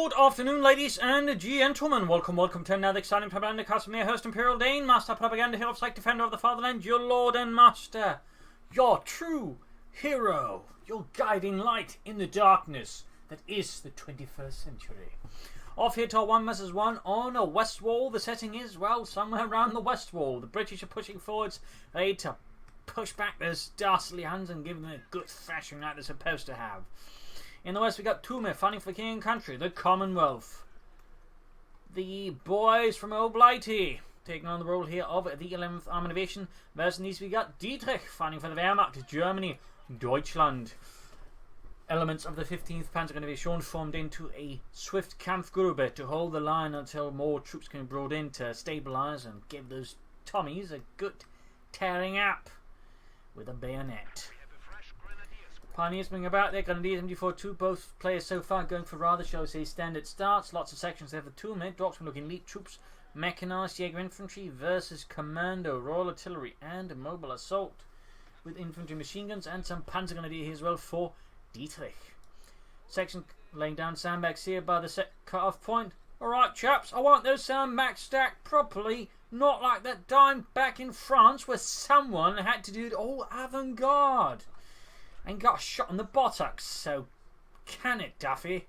Good afternoon, ladies and gentlemen. Welcome to another exciting Propagandacast from your host, Imperial Dane, Master Propaganda, Hero of Psych, Defender of the Fatherland, your Lord and Master, your true hero, your guiding light in the darkness that is the 21st century. Off here to our 1 vs 1 on a Westwall. The setting is, well, somewhere around the Westwall. The British are pushing forwards, ready to push back those dastardly hands and give them a good thrashing like they're supposed to have. In the west, we got Tume fighting for king and country, the Commonwealth. The boys from Old Blighty taking on the role here of the 11th Armoured Division. Versus these, we got Dietrich fighting for the Wehrmacht, Germany, Deutschland. Elements of the 15th Panzer going to be shown formed into a swift Kampfgruppe to hold the line until more troops can be brought in to stabilise and give those Tommies a good tearing up with a bayonet. Pioneers bring about their Grenadiers MG42, both players so far going for rather, shall we say, standard starts. Lots of sections there for Tume. Docksmen looking elite troops, mechanised Jaeger Infantry versus Commando, Royal Artillery and Mobile Assault. With infantry machine guns and some Panzer Grenadier here as well for Dietrich. Section laying down sandbags here by the cut-off point. Alright chaps, I want those sandbags stacked properly, not like that time back in France where someone had to do it all avant-garde and got shot in the buttocks, so can it, Duffy?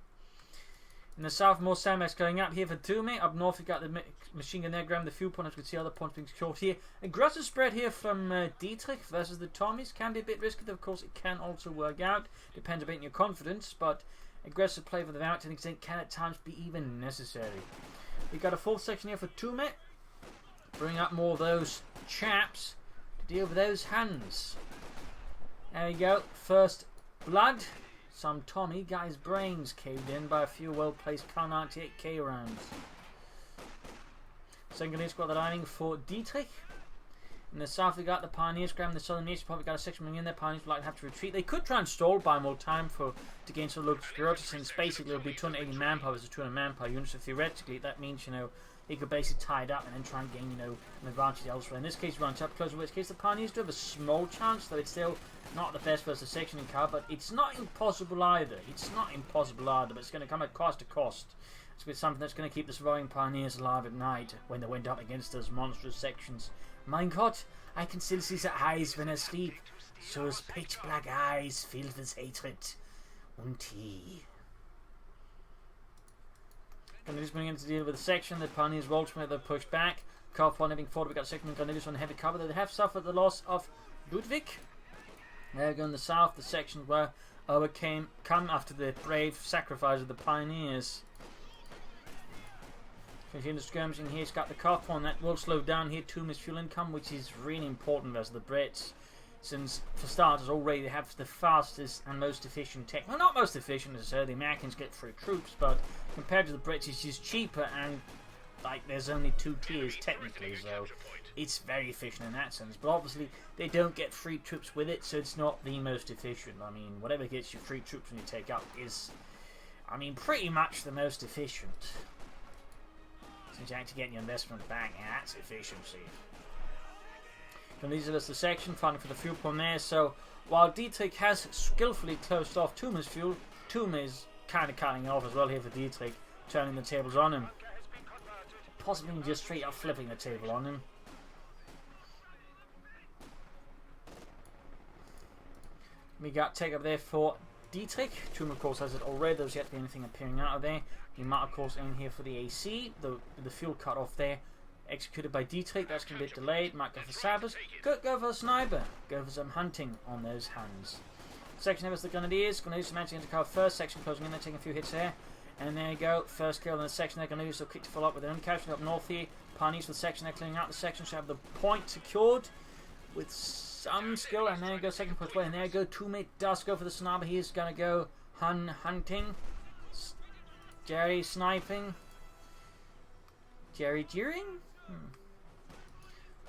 In the south, more sandbags going up here for Tume. Up north, we've got the machine gun there, grabbing the few points. We can see other points being secured here. Aggressive spread here from Dietrich versus the Tommies. Can be a bit risky, though, of course, it can also work out. Depends a bit on your confidence, but aggressive play for the Wehrmacht to an extent can at times be even necessary. We've got a fourth section here for Tume. Bring up more of those chaps to deal with those hands. There you go, first blood. Some Tommy got his brains caved in by a few well-placed Kar 98K rounds. Second Grenadier squad lining for Dietrich. In the south we got the Pioneers grabbing the southern nation. Probably got a section in there. Pioneers would like to have to retreat. They could try and stall, buy more time to gain some local superiority, since basically it'll be 280 manpower versus 200 manpower units. So theoretically that means, he could basically tie it up and then try and gain, an advantage elsewhere. In this case, runs up close, in which case the Pioneers do have a small chance, though it's still not the best versus section in car, but it's not impossible either. But it's going to come at cost to cost. It's going to be something that's going to keep the surviving Pioneers alive at night when they went up against those monstrous sections. Mein Gott, I can still see the eyes when I sleep. Those pitch black eyes filled with hatred and tea. Grenadiers bringing in to deal with the section. The Pioneers rolled from it, they're pushed back. Car one having forward, we got second Grenadiers on heavy cover. They have suffered the loss of Ludwig. There go in the south, the sections were come after the brave sacrifice of the Pioneers. Continuing the skirmishing here, it's got the car one that will slow down here. Tume's fuel income, which is really important versus the Brits, since for starters already they have the fastest and most efficient tech. Well, not most efficient necessarily, the Americans get through troops, but compared to the Brits it's just cheaper, and there's only 2 tiers technically, so it's very efficient in that sense. But obviously they don't get free troops with it, so it's not the most efficient. I mean, whatever gets you free troops when you take up is, pretty much the most efficient. Since you're actually getting your investment back, and that's efficiency. And these are just the section fighting for the fuel pump there. So while Dietrich has skillfully closed off Tume's fuel, Tume is kind of cutting it off as well here for Dietrich, turning the tables on him. Possibly just straight up flipping the table on him. We got take up there for Dietrich. Tume of course has it already. There's yet to be anything appearing out of there. We might of course in here for the AC. The fuel cut off there. Executed by Dietrich, that's going to be delayed. Might go for sabers. Could go for a sniper. Go for some hunting on those hands. Section here is the Grenadiers. Grenadiers managing into cover first. Section closing in there, taking a few hits there. And there you go. First kill in the section. They're going to use so quick to follow up with their own casualty up north here. Pioneers for the section. They're clearing out the section. So have the point secured with some skill. And there you go. Second push away. And there you go. Tume does go for the sniper. He's going to go hunting. Jerry sniping. Jerry jeering?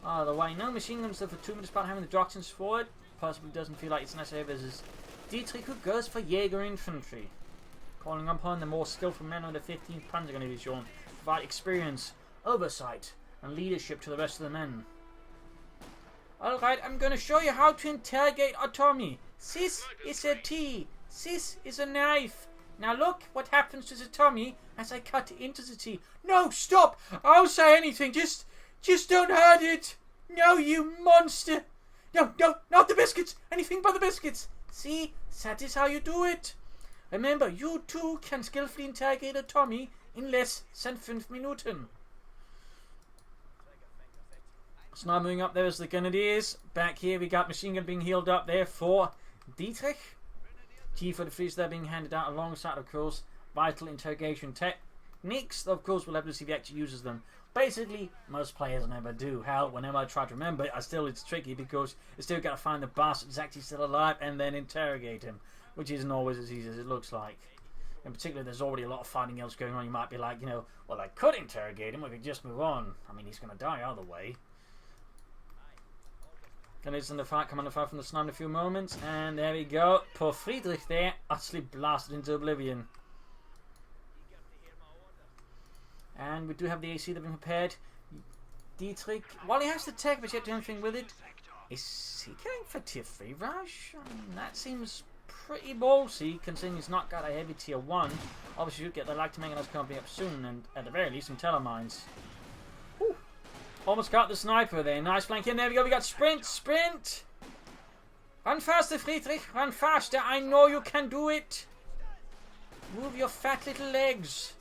Either way, no machine guns though for 2 minutes, despite having the Docksons forward. Possibly doesn't feel like it's necessary versus Dietrich, who goes for Jaeger Infantry. Calling upon the more skillful men of the 15th Panzer going to be shown to provide experience, oversight, and leadership to the rest of the men. Alright, I'm going to show you how to interrogate a Tommy. This is a T. This is a knife. Now look what happens to the Tommy as I cut into the tea. No, stop! I'll say anything. Just don't hurt it. No, you monster. No, not the biscuits. Anything but the biscuits. See, that is how you do it. Remember, you too can skillfully interrogate a Tommy in less than 5 minutes. So now moving up there is the Grenadiers. Back here we got machine gun being healed up there for Dietrich. G43s there being handed out alongside, of course, vital interrogation techniques. Of course, we'll have to see if he actually uses them. Basically, most players never do. Hell, whenever I try to remember it, it's tricky because you still got to find the bastard who's actually still alive and then interrogate him, which isn't always as easy as it looks like. In particular, there's already a lot of fighting else going on. You might be like, well, I could interrogate him, we could just move on. I mean, he's going to die either way. Grenadiers in the fight, come under fire from the sniper in a few moments, and there we go. Poor Friedrich there, utterly blasted into oblivion. And we do have the AC that have been prepared. Dietrich, while he has the tech but yet do anything with it, is he going for tier 3 rush? I mean, that seems pretty ballsy considering he's not got a heavy tier 1. Obviously you'd get the like to make a nice company up soon, and at the very least some telemines. Whew. Almost got the sniper there. Nice flank in. There we go. We got sprint. Run faster, Friedrich. Run faster. I know you can do it. Move your fat little legs.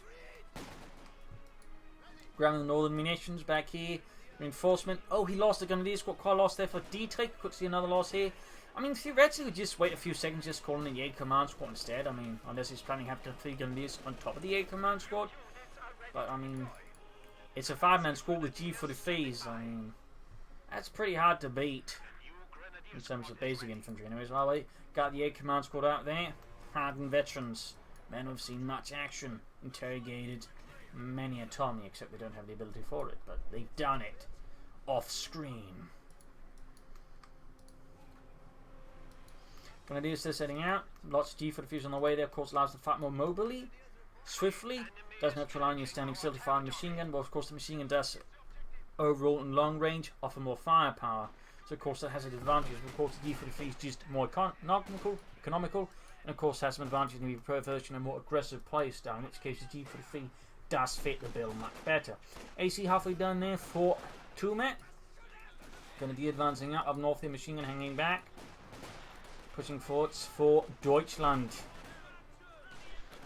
Grabbing the northern munitions back here. Reinforcement. Oh, he lost the Grenadier squad. Quite lost there for Dietrich. Could see another loss here. I mean, theoretically, just wait a few seconds, just calling the Jaeger command squad instead. I mean, unless he's planning to have 3 Grenadiers on top of the Jaeger command squad. But, I mean, it's a 5-man squad with G43s. I mean, that's pretty hard to beat in terms of basic infantry. Anyways, well, we got the Jaeger command squad out there. Hardened veterans. Men who've seen much action. Interrogated many a Tommy, except they don't have the ability for it. But they've done it off screen. Grenadiers still setting out. Lots of G43s on the way there. Of course, allows them to fight more mobilely, swiftly. Doesn't have to rely on you standing still to fire a machine gun, but of course the machine gun does overall in long range offer more firepower. So of course that has an advantage. Of course the G43 is just more economical, and of course has some advantages in the pro version and more aggressive play style. In which case the G43 does fit the bill much better. AC halfway done there for Tume. Going to be advancing up north here, machine gun hanging back. Pushing forwards for Deutschland.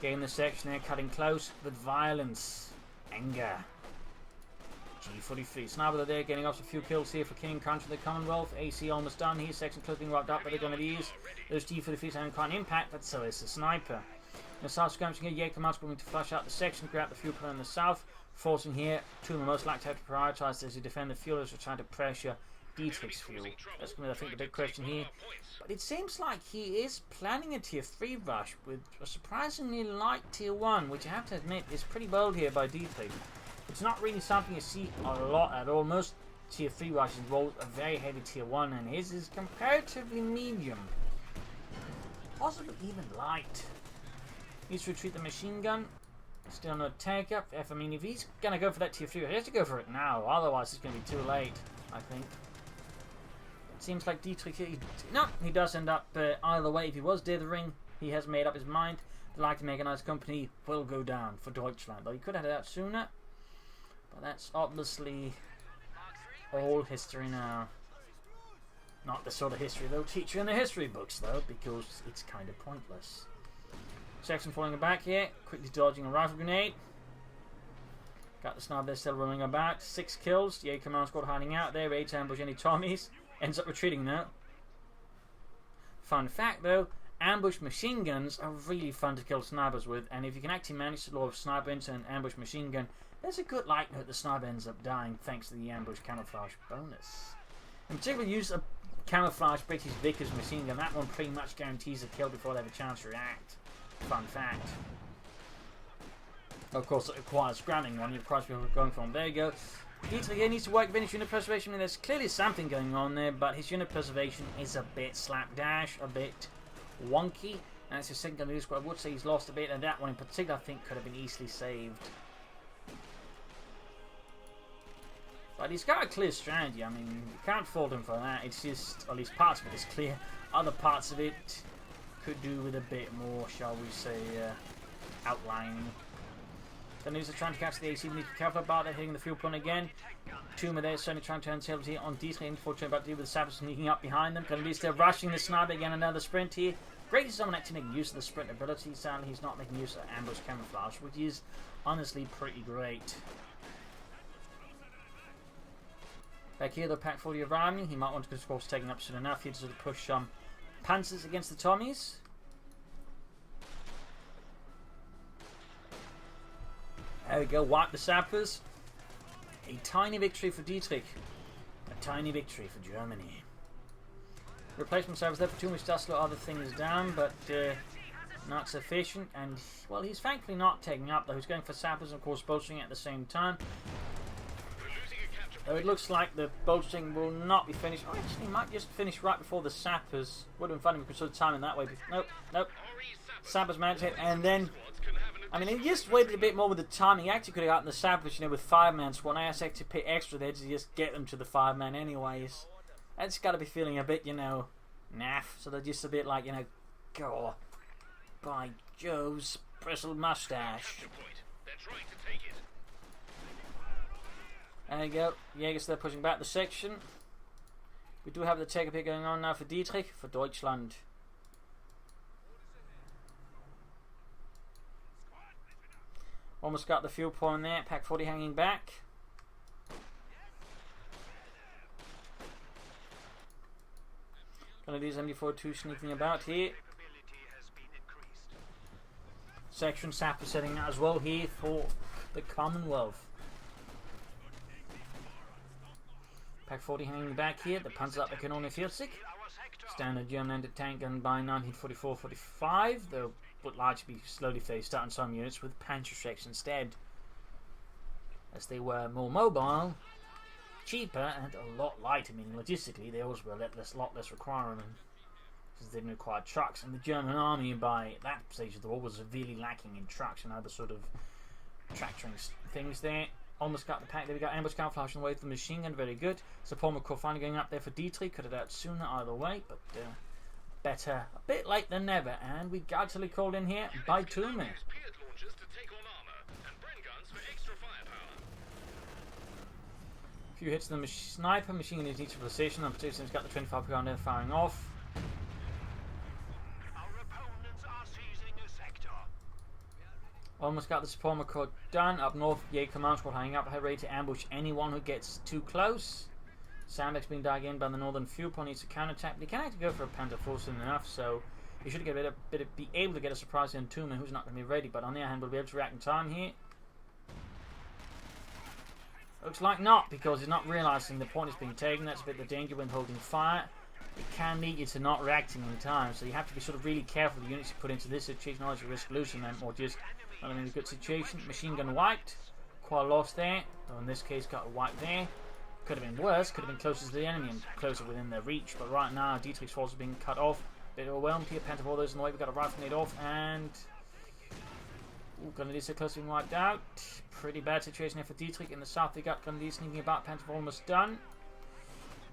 Getting the section there, cutting close with violence. Anger. G43. Sniper there, getting off a few kills here for King and Country of the Commonwealth. AC almost done here. Section close being wrapped up by the Grenadiers. Those G43s having quite an impact, but so is the sniper. In the south skirmishing here, Jaeger command's going to flush out the section, grab the fuel pillar in the south, forcing here Tume most likely to have to prioritise as he defend the fuelers are trying to pressure Dietrich's fuel. That's going to be, I think, the big question here. But it seems like he is planning a tier 3 rush with a surprisingly light tier 1, which I have to admit is pretty bold here by Dietrich. It's not really something you see a lot at all. Most tier 3 rushes involve a very heavy tier 1, and his is comparatively medium. Possibly even light. Needs to retreat the machine gun. Still no tag up. I mean, if he's going to go for that tier 3, he has to go for it now. Otherwise, it's going to be too late, I think. Seems like Dietrich, he does end up either way. If he was dead the ring, he has made up his mind. The like to make a nice company will go down for Deutschland. Though he could have had it out sooner, but that's obviously all history now. Not the sort of history they'll teach you in the history books, though, because it's kind of pointless. Section falling back here, quickly dodging a rifle grenade. Got the sniper there still running about. 6 kills. The Jaeger command squad hiding out there, ready to ambush any Tommies. Ends up retreating now. Fun fact though, ambush machine guns are really fun to kill snipers with, and if you can actually manage to lure a sniper into an ambush machine gun, there's a good likelihood the sniper ends up dying thanks to the ambush camouflage bonus. In particular, use a camouflage British Vickers machine gun. That one pretty much guarantees a kill before they have a chance to react. Fun fact. Of course, it requires scramming one. Of course, we're going from. There you go. Dietrich here needs to work with his unit preservation. There's clearly something going on there, but his unit preservation is a bit slapdash, a bit wonky. And it's his second Grenadier squad. I would say he's lost a bit, and that one in particular I think could have been easily saved. But he's got a clear strategy. I mean, you can't fault him for that. It's just, at least parts of it is clear. Other parts of it could do with a bit more, shall we say, outlining. The news are trying to catch the AC. We need to be careful about it, hitting the fuel point again. Tume there certainly trying to turn tables here on Dietrich. Unfortunately, about to deal with the sappers sneaking up behind them. Gonna be still rushing the sniper again. Another sprint here. Great is someone actually making use of the sprint ability. Sadly, he's not making use of ambush camouflage, which is honestly pretty great. Back here, the Pack 40 arriving. He might want to, of course, taking up soon enough here to sort of push Panthers against the Tommies. There we go, wipe the sappers. A tiny victory for Dietrich. A tiny victory for Germany. Replacement service there for Tume, which does slow other things down, but not sufficient. And, well, he's thankfully not taking up, though. He's going for sappers and, of course, bolstering at the same time. Though it looks like the bolstering will not be finished. Oh, actually, he might just finish right before the sappers. Would have been funny if we could sort of time in that way. But nope, nope. Sappers managed it, and then... I mean, he just waited a bit more with the timing. He actually could have gotten the sappers, you know, with 5-man squad. I asked to pay extra there to just get them to the 5-man anyways. That's got to be feeling a bit, you know, naff. So they're just a bit like, you know, go by Joe's bristled mustache. There you go. Jaeger's there pushing back the section. We do have the take-up here going on now for Dietrich, for Deutschland. Almost got the fuel point there. Pack 40 hanging back. Gonna do MD42 sneaking about here. Section sapper setting out as well here for the Commonwealth. Pack 40 hanging back here. The Panthers up can only 40. Standard German anti-tank gun by 1944-45, though would largely be slowly phased out in some units with Panzerschrecks instead, as they were more mobile, cheaper, and a lot lighter. Meaning logistically, they also were a lot less requirement because they didn't require trucks. And the German army, by that stage of the war, was severely lacking in trucks and other sort of tractoring things there. Almost got the pack. There we got ambush camouflage on the way for the machine gun. Very good. Support McCall finally going up there for Dietrich. Could have done it sooner either way, but better a bit late than never. And we got actually called in here by Tume. A few hits to the sniper. Machine gun is each position. And Dietrich's got the 25 gun there firing off. Almost got the support McCall done. Up north, Jaeger command squad hanging up, ready to ambush anyone who gets too close. Sandbags being dug in by the northern fuel point, needs to counterattack, but he can actually go for a Panther force soon enough, so he should get be able to get a surprise in Tume, who's not going to be ready, but on the other hand, will be able to react in time here. Looks like not, because he's not realising the point is being taken. That's a bit the danger when holding fire. It can lead you to not reacting in time, so you have to be sort of really careful with the units you put into this situation, otherwise you risk losing them, or just not in a good situation. Machine gun wiped. Quite lost there, though in this case got a wipe there. Could have been worse, could have been closer to the enemy and closer within their reach, but right now Dietrich's force is being cut off. Bit overwhelmed here, Panther all those in the way. We've got a rifle made off, and gonna be so close to being wiped out. Pretty bad situation here for Dietrich. In the south we got Gonna sneaking about. Panther almost done.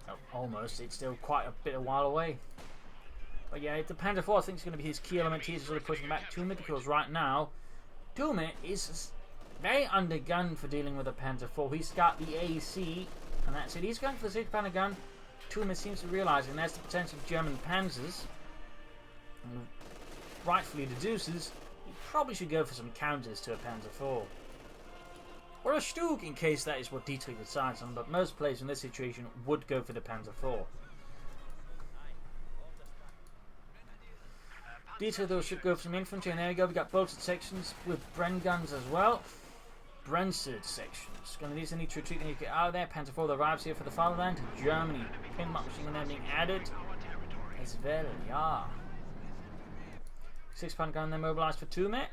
Oh, almost, it's still quite a bit a while away. But yeah, the Panther 4 I think is going to be his key element here to sort of pushing back Tume, because right now Tume is very undergunned for dealing with a Panther 4. He's got the AC, and that's it. He's going for the 6-pounder gun. Tume seems to realise, and there's the potential of German Panzers, and rightfully deduces he probably should go for some counters to a Panzer 4. Or a Stug, in case that is what Dietrich decides on, but most players in this situation would go for the Panzer 4. Dietrich though should go for some infantry, and there we go, we got bolted sections with Bren guns as well. Brensid sections. Gonna need to retreat and you get out of there. Panzer 4 arrives here for the fatherland. Germany. Pinlock machine gun being added as well, yeah. 6-pounder gun then mobilised for Tume.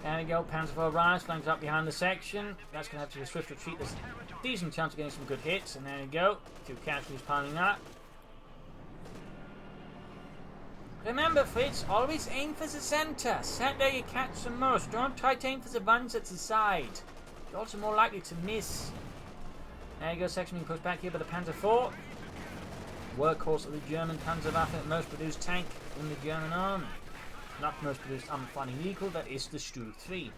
There we go, Panzer 4 arrives, flanks up behind the section. That's going to have to be a swift retreat. There's a decent chance of getting some good hits, and there you go. 2 casualties piling up. Remember, Fritz, always aim for the center. Center you catch the most. Don't try to aim for the ones at the side. You're also more likely to miss. There you go, section being pushed back here by the Panzer IV. Workhorse of the German Panzerwaffe, most produced tank in the German army. Not most produced fighting vehicle, that is the Stu 3.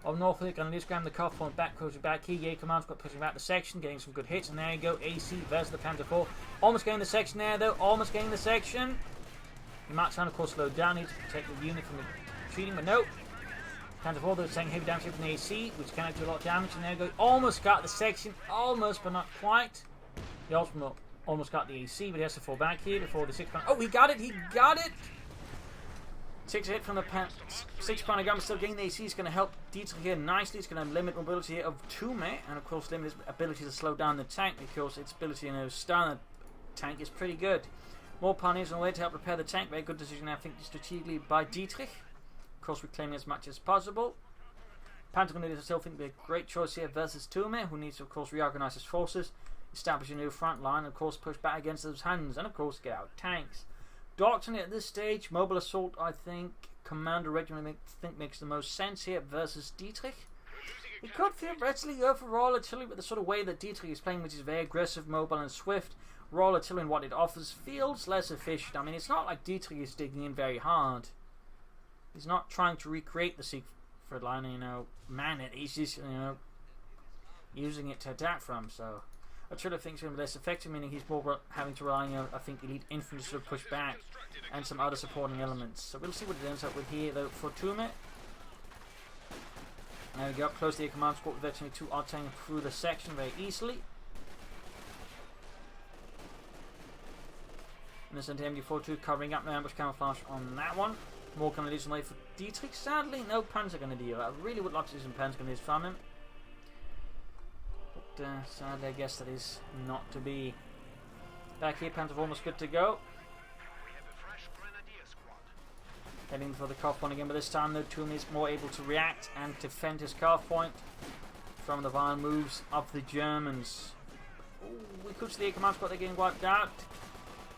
Of Norfolk, and grab the CoH point back, closing back here. Jaeger command's got pushing back the section, getting some good hits, and there you go, AC versus the Panzer IV. Almost getting the section there though, almost getting the section. You might try and of course slow down here to protect the unit from the retreating, but no. Panzer IV though taking heavy damage from the AC, which can do a lot of damage, and there you go, almost got the section, almost but not quite. He almost got the AC, but he has to fall back here before the 6-pounder. Oh, he got it! He got it! 6 hit from the 6-pounder gun, but still getting the AC is going to help Dietrich here nicely. It's going to limit mobility of Tume, and of course limit his ability to slow down the tank, because its ability to stun the tank is pretty good. More pioneers on the way to help repair the tank. Very good decision, I think, strategically by Dietrich. Of course, reclaiming as much as possible. Panzer I still think would be a great choice here versus Tume, who needs to, of course, reorganize his forces, establish a new front line, and of course push back against those Huns, and of course get out tanks. Doctrine at this stage, mobile assault, I think, commander regiment makes the most sense here versus Dietrich. He could theoretically go for Royal Artillery, but the sort of way that Dietrich is playing, which is very aggressive, mobile, and swift, Royal Artillery and what it offers feels less efficient. I mean, it's not like Dietrich is digging in very hard. He's not trying to recreate the Siegfried line, man it. He's just, using it to attack from, so Artillery thinks it's going to be less effective, meaning he's more having to rely on, I think, elite infantry to sort of push back and some other supporting elements. So we'll see what it ends up with here, though, for Tume. There we go, close to the command squad with virtually 2 artillery through the section very easily. Innocent MD42 covering up the ambush camouflage on that one. More going to lose away for Dietrich. Sadly, no Panzer going to deal. I really would like to see some Panzer going to from him. But sadly, I guess that is not to be. Back here, Panzer almost good to go. Heading for the CoH point again, but this time though, Tume is more able to react and defend his CoH point from the violent moves of the Germans. Ooh, we could see the command squad, they're getting wiped out.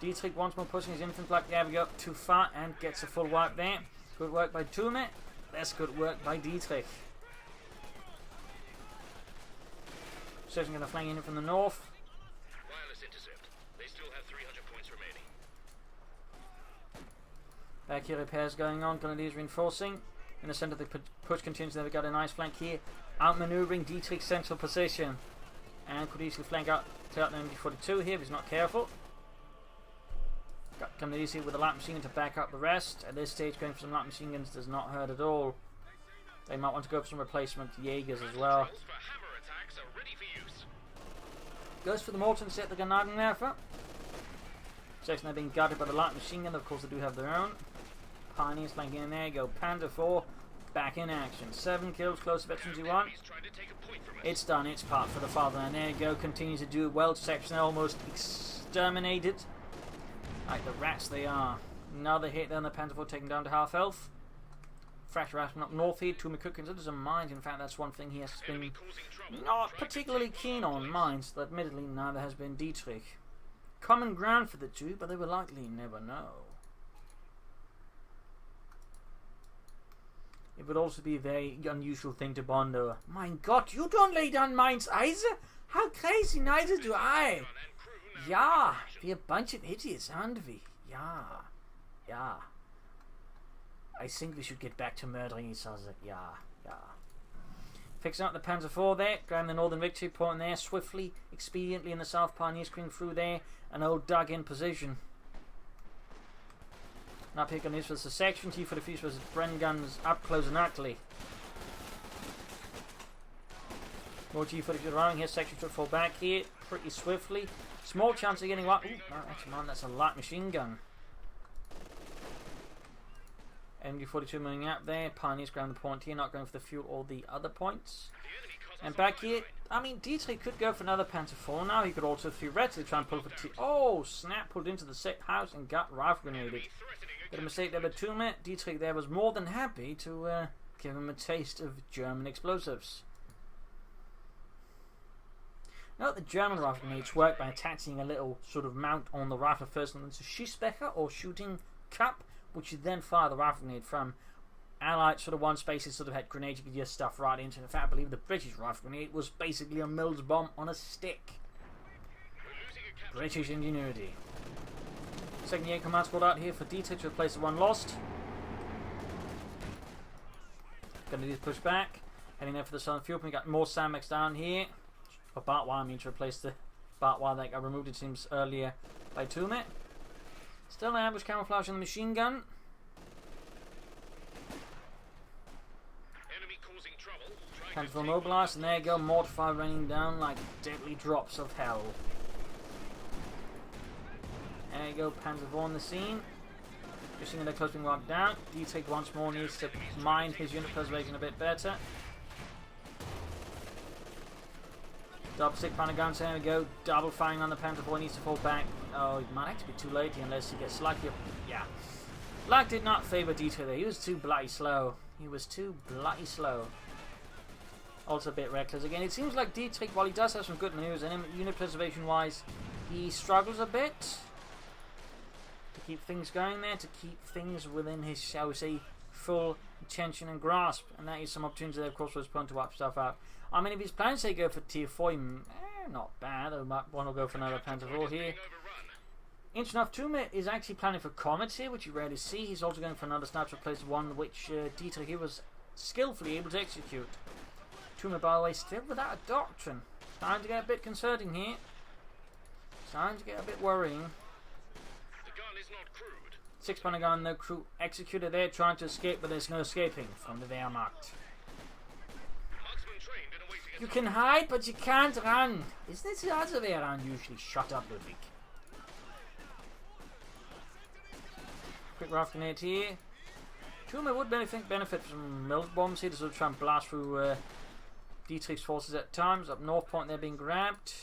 Dietrich once more pushing his infantry like there we go, too far, and gets a full wipe there. Good work by Tume. That's good work by Dietrich. Section going to flank in from the north. Wireless intercept. They still have 300 points remaining. Back here, repairs going on. Grenadiers reinforcing. In the centre, the push continues. There we got a nice flank here. Outmaneuvering Dietrich's central position. And could easily flank out to the MD42 here if he's not careful. Got Comets here with a light machine gun to back up the rest. At this stage, going for some light machine guns does not hurt at all. They might want to go for some replacement Jaegers as well. Goes for the mortar and set the Grenadienwerfer. Section they're being guarded by the light machine gun. Of course, they do have their own. Pioneers flanking in there. Go Panzer IV back in action. 7 kills, close to veterans you want. It's done. It's part for the fatherland. There you go. Continues to do well. Section almost exterminated. Like the rats they are. Another hit then the Panzer IV taken down to half health. Fracture Aspen up north here. Tume could consider some mines. In fact, that's one thing he has been not particularly keen on, mines. Admittedly, neither has been Dietrich. Common ground for the two, but they will likely never know. It would also be a very unusual thing to bond over. Mein Gott, you don't lay down mines either? How crazy, neither do I. Yeah, we're a bunch of idiots, aren't we? Yeah. I think we should get back to murdering each other. Yeah. Fixing up the Panzer IV there, grabbing the northern victory point there, swiftly, expediently in the south, Pioneers coming through there, an old dug in position. Now pick on this for the section, T for the Feast versus Bren guns up close and ugly. More G footage around here, section should fall back here pretty swiftly. Small chance of getting what? Ooh, no, actually, man, that's a light machine gun. MD42 moving out there. Pioneers ground the point here, not going for the fuel or the other points. And back here, I mean, Dietrich could go for another Panzer IV now. He could also theoretically try and pull for Oh, snap, pulled into the set house and got rifle grenaded. Bit of a mistake there by Tume. Dietrich there was more than happy to give him a taste of German explosives. Now the German rifle grenades work by attaching a little sort of mount on the rifle first, and it's a Schussbecher or shooting cup, which you then fire the rifle grenade from. Allied sort of one spaces sort of had grenades you could just stuff right into. In fact, I believe the British rifle grenade was basically a Mills bomb on a stick. British ingenuity. Second Jaeger command squad out here for Dietrich to replace the one lost. Gonna do this push back. Heading there for the southern field. We got more Sandmax down here. Or Bartwire, I mean, to replace the Bartwire that got removed, it seems, earlier by Tume. Still an ambush camouflage on the machine gun. Enemy causing trouble. Panthers mobilized, and there you go, Mortify raining down like deadly drops of hell. There you go, Panthers on the scene. Just seeing they're closing right down. Dietrich once more needs to mind his unit preservation a bit better. Double 6-pounder guns, there we go. Double firing on the Panther boy, needs to fall back. Oh, it might actually be too late unless he gets slightly. Yeah. Luck did not favour Dietrich there. He was too bloody slow. He was too bloody slow. Also a bit reckless again. It seems like Dietrich, while he does have some good maneuvers in him, unit preservation wise, he struggles a bit to keep things going there, to keep things within his, shall we say, full attention and grasp. And that is some opportunity there, of course, for his opponent to wipe stuff out. I mean, if his plans say go for tier 4, not bad. One will go for another Panther 4 here. Interesting enough, Tume is actually planning for Comets here, which you rarely see. He's also going for another sniper to replace one which Dietrich here was skillfully able to execute. Tume, by the way, still without a doctrine. Starting to get a bit concerning here. Starting to get a bit worrying. The gun is not crewed. 6-pounder gun, no crew executed there, trying to escape, but there's no escaping from the Wehrmacht. You can hide, but you can't run. Is this the other way around usually? Shut up, Ludwig. Quick raft grenade here. Tume would benefit from melt bombs here to sort of try and blast through Dietrich's forces at times. Up north point they're being grabbed.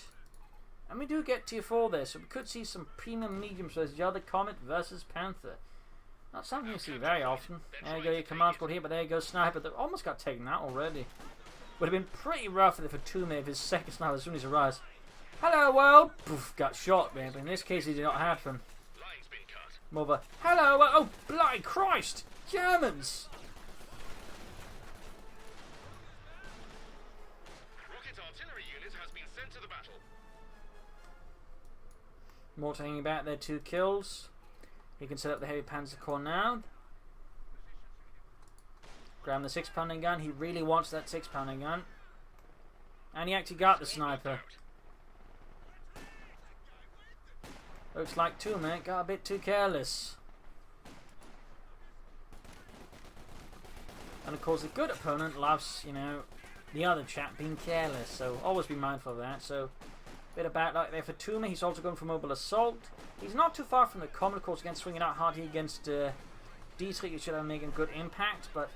And we do get tier 4 there, so we could see some premium mediums versus the other Comet versus Panther. Not something you see very often. There you go, your command squad here, but there you go, sniper. They almost got taken out already. Would have been pretty rough for Tume if his second sniper as soon as he arrives. Hello world! Poof, got shot there, but in this case it did not happen. Line's been cut. Mother. Hello world! Oh, bloody Christ! Germans! Rocket artillery unit has been sent to the battle. Mortar hanging back there, 2 kills. He can set up the heavy panzer corps now. Grab the 6-pounder gun. He really wants that 6-pounder gun. And he actually got the sniper. Looks like Tume got a bit too careless. And of course a good opponent loves, you know, the other chap being careless. So always be mindful of that. So bit of bad luck there for Tume. He's also going for mobile assault. He's not too far from the Comet, of course, against swinging out hard here against Dietrich. He should have making good impact, but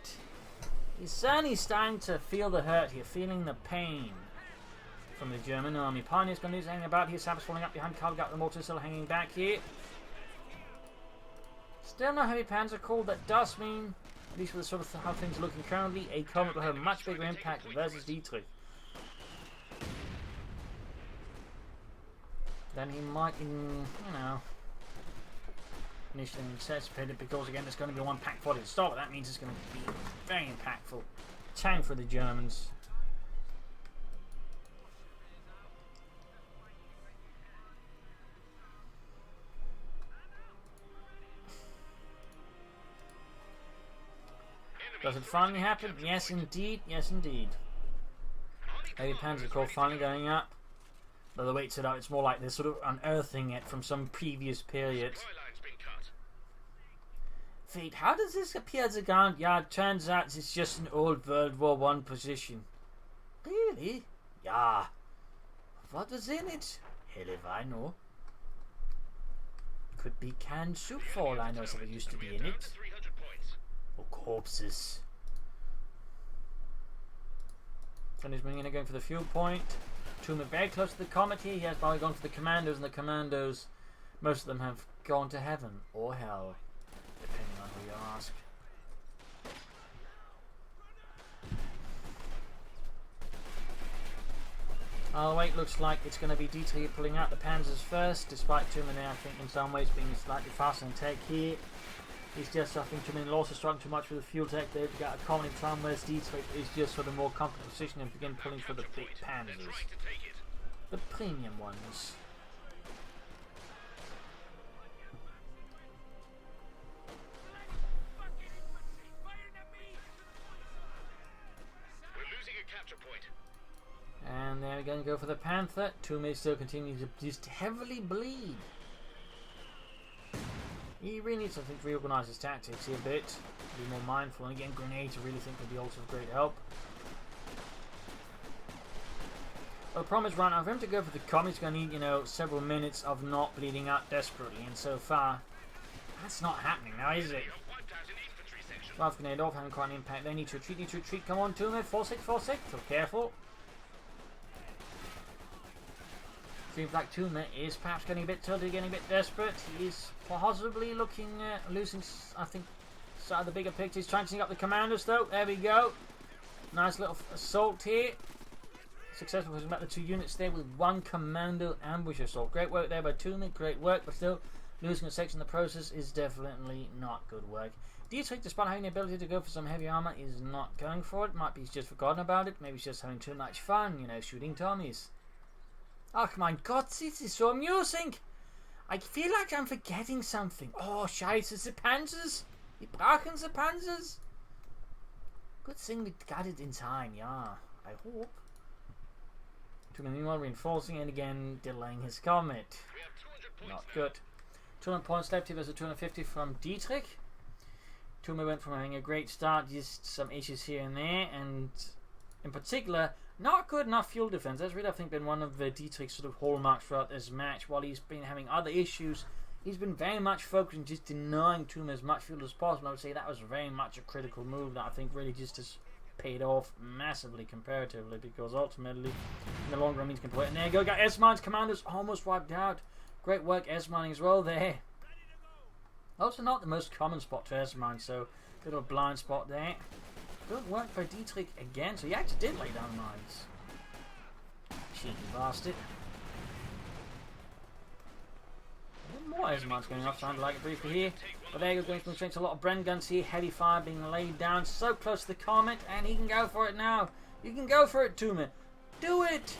he's certainly starting to feel the hurt here, feeling the pain from the German army. Pioneers going to lose hanging about here. Sabbath's falling up behind. Carl got the mortar still hanging back here. Still no heavy panzer call. That does mean, at least for the sort of how things are looking currently, a Comet will have a much bigger impact versus Dietrich. Then he might, you know, initially anticipated, because again, it's going to be one pack 40 to start, but that means it's going to be very impactful time for the Germans. Does it finally happen? Yes, indeed. Yes, indeed. Heavy Panzer Corps finally going up. Though the way it's set up, it's more like they're sort of unearthing it from some previous period. Fate, how does this appear as a ground yard? Turns out it's just an old World War I position. Really? Yeah. What was in it? Hell if I know. Could be canned soup for all I know, so it used to be in it. Or corpses. Tony's bringing in, going for the fuel point. Tume very close to the Comet here. He has probably gone for the Commandos, and the Commandos, most of them have gone to heaven or hell, depending on who you ask. Oh wait, looks like it's going to be Dietrich pulling out the Panzers first, despite Tume there, I think, in some ways being slightly faster in take here. He's just, I think, Tume also struggling too much with the fuel tech. They've got a Comet in time, whereas Dietrich is just sort of more comfortable position and begin pulling for the big Panzers. The premium ones. And there we're going to go for the Panther. Tume still continues to just heavily bleed. He really needs to, I think, reorganise his tactics here a bit. Be more mindful. And again, grenades I really think would be also of great help. Well, the problem is right now, for him to go for the Comets, he's going to need, you know, several minutes of not bleeding out desperately. And so far, that's not happening now, is it? 12 grenade off, having quite an impact. They need to retreat, Come on, Tume. 4-6. So careful. Seems like Tume is perhaps getting a bit tilted, getting a bit desperate. He is possibly looking at losing, I think, side of the bigger picture. He's trying to sneak up the commanders, though. There we go. Nice little assault here. Successful because we met the 2 units there with 1 commando ambush assault. Great work there by Tume. Great work, but still losing a section in the process is definitely not good work. Dietrich, despite having the ability to go for some heavy armor, is not going for it. Might be he's just forgotten about it. Maybe he's just having too much fun, you know, shooting Tommies. Oh my god, this is so amusing! I feel like I'm forgetting something. Oh, scheiße, the Panthers! Die brauchen the Panthers! Good thing we got it in time, yeah. I hope. Tume meanwhile reinforcing and again delaying his Comet. Not good. 200 points left here versus 250 from Dietrich. Tume went from having a great start, just some issues here and there, and in particular, not good enough fuel defense. That's really, I think, been one of Dietrich's sort of hallmarks throughout this match. While he's been having other issues, he's been very much focusing just denying Tume as much fuel as possible. I would say that was very much a critical move that I think really just has paid off massively comparatively, because ultimately, in the long run, means can play. And there you go, got S-Mines, commanders almost wiped out. Great work S-Mining as well there. Also not the most common spot to S-Mine, so little blind spot there. Good work by Dietrich again, so he actually did lay down mines. Cheeky bastard. More S-Mines going off, sounded like it briefly here. But there you go, going straight to a lot of Bren guns here. Heavy fire being laid down, so close to the Comet, and he can go for it now. You can go for it, Tume. Do it!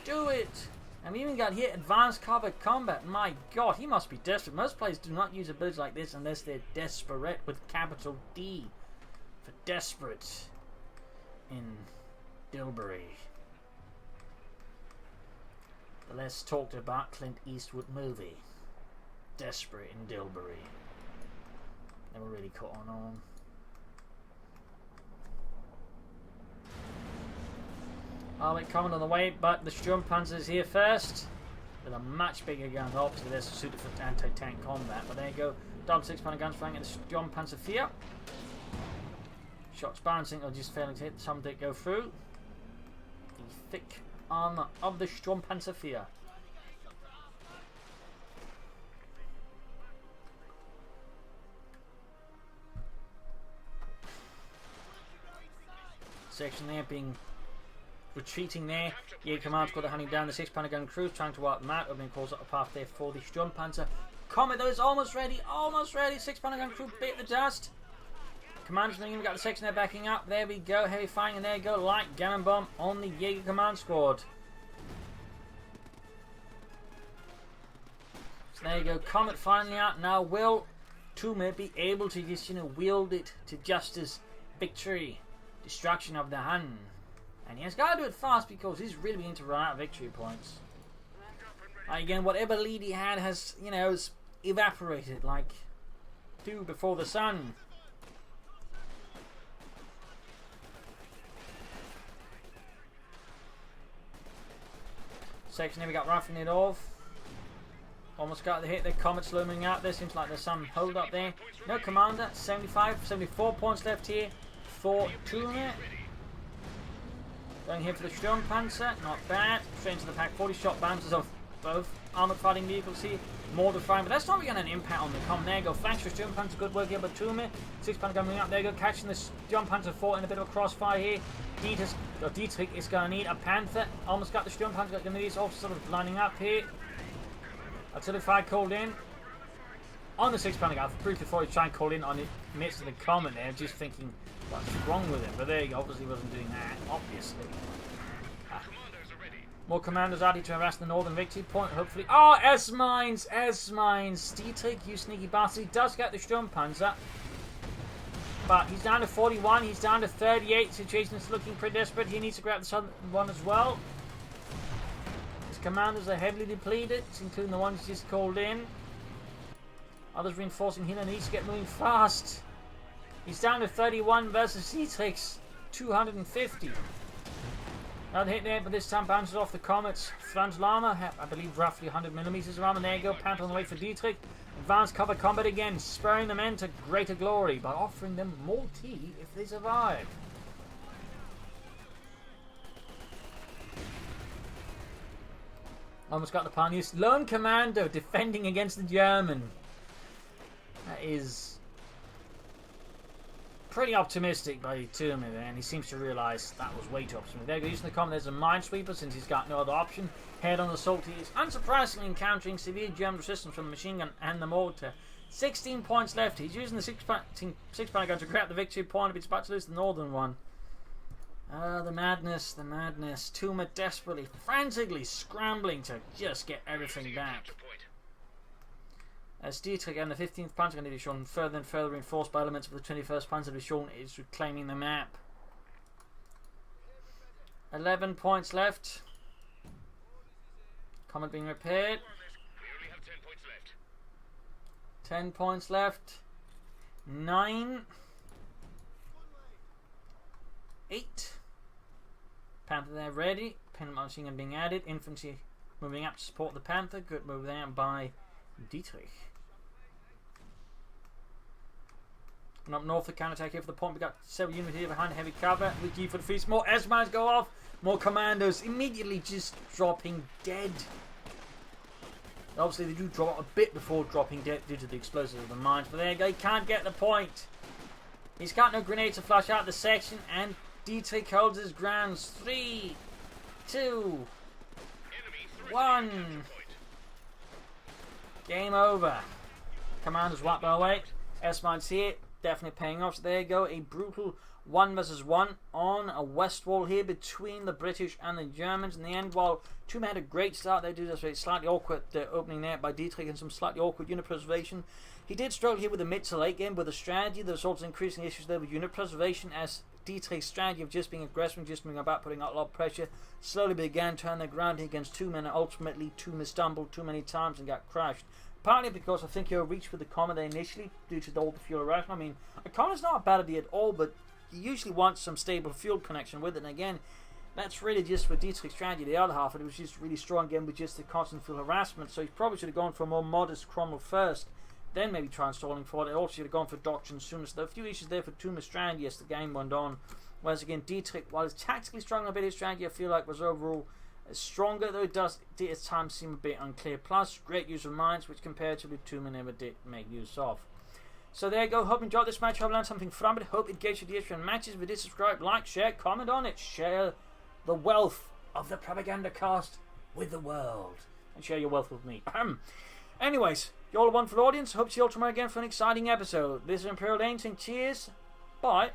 Do it! And we even got here advanced cover combat. My god, he must be desperate. Most players do not use abilities like this unless they're desperate with capital D for desperate in Dilbury. The less talked about Clint Eastwood movie. Desperate in Dilbury. Never really caught on. Armoured coming on the way, but the Sturmpanzer is here first with a much bigger gun. Obviously, they're suited for anti-tank combat. But there you go, double 6-pounder guns flying at the Sturmpanzer 4. Shots bouncing or just failing to hit. Some did go through the thick armour of the Sturmpanzer 4. Section there being retreating there. Jaeger command's got it hunting down the 6-pounder gun crews, trying to wipe them out. Opening calls up a path there for the Sturmpanzer. Comet though is almost ready, 6-pounder gun crew bit the dust. Commanders even got the section there backing up. There we go, heavy firing, and there you go, light cannon bomb on the Jaeger command squad. So there you go, Comet finally out. Now will Tume be able to just, wield it to justice, victory, destruction of the Hun? And he has got to do it fast because he's really beginning to run out of victory points. Again, whatever lead he had has, has evaporated like dew before the sun. Section here we got roughing it off. Almost got the hit. The Comets looming out there. Seems like there's some hold up there. No commander. 74 points left here for Tume. Going here for the Sturmpanzer. Not bad. Straight into the pack. 40 shot bounces off both armoured fighting vehicles here. Mortar firing, but that's not really an impact on the Comet. There you go. Flanks for Sturmpanzer. Good work here by Tume. 6-pounder coming up. There you go. Catching the Sturmpanzer 4 in a bit of a crossfire here. Dietrich is going to need a Panther. Almost got the Sturmpanzer. Got the Comets also sort of lining up here. Artillery fire called in on the 6-pounder gun. Briefly before he tried and call in on the midst of the Comet there, just thinking what's wrong with him. But there you go, obviously wasn't doing that, obviously. More commanders out here to harass the northern victory point, hopefully. Oh, S-Mines! Dietrich, you sneaky bastard. He does get the Sturmpanzer. But he's down to 41, he's down to 38. Situation is looking pretty desperate. He needs to grab the southern one as well. His commanders are heavily depleted, including the ones just called in. Others reinforcing here and east, get moving fast. He's down to 31 versus Dietrich's 250. Another hit there, but this time bounces off the Comets. Franz Lama, I believe roughly 100mm around, and there you go. Panther on the way for Dietrich. Advanced cover combat again, spurring the men to greater glory by offering them more tea if they survive. Almost got the Panthers. Lone commando defending against the German. That is pretty optimistic by Tume there, and he seems to realise that was way too optimistic. There, using the Comet as a minesweeper since he's got no other option. Head-on assault, he is unsurprisingly encountering severe German resistance from the machine gun and the mortar. 16 points left. He's using the six-pounder gun to grab the victory point, but he's about to lose the northern one. The madness, the madness. Tume desperately, frantically scrambling to just get everything back. As Dietrich and the 15th Panzer Division, further and further reinforced by elements of the 21st Panzer Division, is reclaiming the map. 11 points left. Comet being repaired. We only have 10 points left. 10 points left. 9. 8. Panther there ready. Pin machine gun being added. Infantry moving up to support the Panther. Good move there by Dietrich. And up north, the counter-attack here for the point. We got several units here behind heavy cover. We keep for the feast. More S-mines go off. More commandos immediately just dropping dead. Obviously, they do drop a bit before dropping dead due to the explosives of the mines. But there you go. He can't get the point. He's got no grenades to flush out the section. And Dietrich holds his grounds. 3, 2, 1. Game over. Commanders wiped away. S-mines here. Definitely paying off. So there you go. A brutal 1 versus 1 on a Westwall here between the British and the Germans. In the end, while Tume had a great start, they do this very slightly awkward opening there by Dietrich and some slightly awkward unit preservation. He did struggle here with the mid to late game with the strategy. There's also increasing issues there with unit preservation as Dietrich's strategy of just being aggressive and just being about putting out a lot of pressure slowly began turning the ground against Tume, and ultimately Tume stumbled too many times and got crushed. Partly because I think he reached with the Comet initially due to all the fuel ration. I mean, a Comet's not a bad idea at all, but you usually want some stable fuel connection with it. And again, that's really just for Dietrich's strategy. The other half of it was just really strong again with just the constant fuel harassment. So he probably should have gone for a more modest Cromwell first, then maybe try installing for it. Also should have gone for doctrine sooner. So there are a few issues there for Tume's strategy as the game went on. Whereas again, Dietrich, while he's tactically strong a bit, his strategy I feel like was overall stronger, though it does at times seem a bit unclear. Plus, great use of mines, which comparatively Tume never did make use of. So there you go. Hope you enjoyed this match. Hope you learned something from it. Hope it gave you the different matches. If you did, subscribe, like, share, comment on it. Share the wealth of the Propagandacast with the world. And share your wealth with me. Anyways, you're all a wonderful audience. Hope to see you all tomorrow again for an exciting episode. This is Imperial Dane saying cheers. Bye.